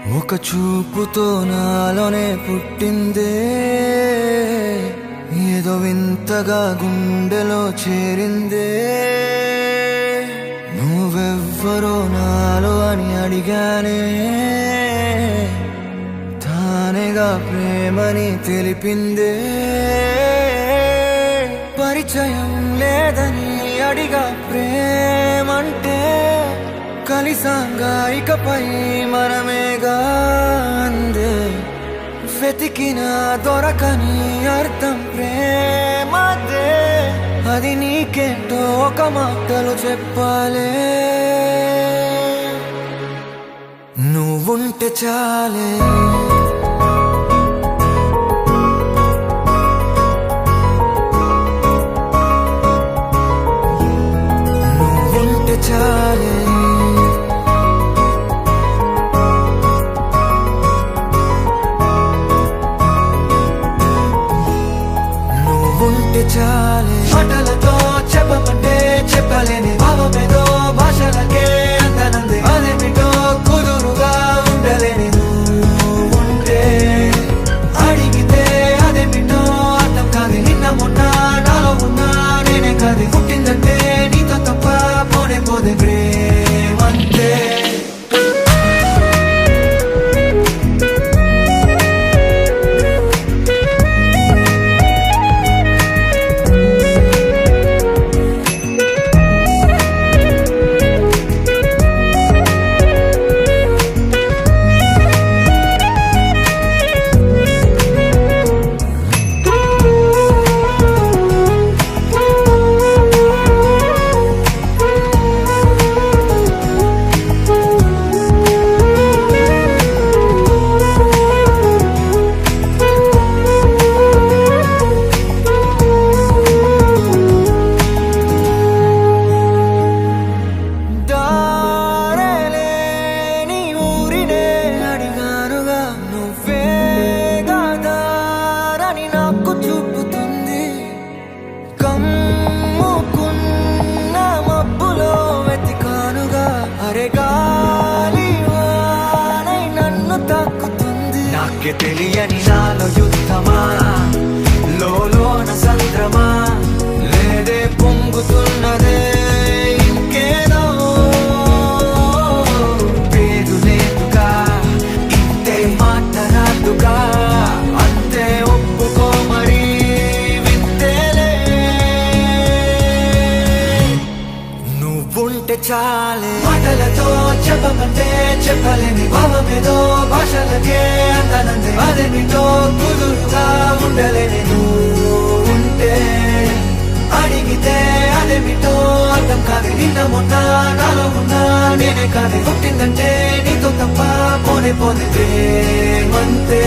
ఒక చూపుతో నాలోనే పుట్టిందే, ఏదో వింతగా గుండెలో చేరిందే. నువ్వెవ్వరో నాలో అని అడిగానే, తానేగా ప్రేమని తెలిపిందే. పరిచయం లేదని అడిగా ప్రేమంటే, కలిసాంగా ఇకపై మనమేగా అందే. వెతికిన దొరకని అర్థం ప్రేమదే, అది నీకేంటో ఒక మాటలు చెప్పాలే. నువ్వుంటే చాలే, నువ్వుంటే చాలే, నువ్వుంటే చాలే. మాటలతో చెప్పమంటే చెప్పలేని భావమేదో భాషలకే అందనంది. అదేమిటో కుదురుగా ఉండలేని నువ్వుంటే, అడిగితే అదేమిటో అర్థం కాదు. నిన్న మొన్న నాలో ఉన్నా నేనే కాదు. పుట్టిందంటే నీతో తప్ప పోనే పోదే ప్రేమంతే. నాకే తెలియని నాలో యుద్ధమా, లోన సంద్రమా, లేదే పొంగుతున్నదే ఇంకేదో. పేరు లేదుగా, ఇంతే మాట్లాడుగా, అంతే ఒప్పుకో మరి వింతేలే. నువ్వుంటే చాలే, మాటలతో చెప్పమంటే చెప్పలేని భావమేదో భాషలకే అందనంది. అదేమిటో కుదురుగా ఉండలేని నువ్వుంటే, అడిగితే అదేమిటో అర్థం కాదు. నిన్న మొన్న నాలో ఉన్నా నేనే కాదు. పుట్టిందంటే నీతో తప్ప పోనే పోతే ప్రేమంతే.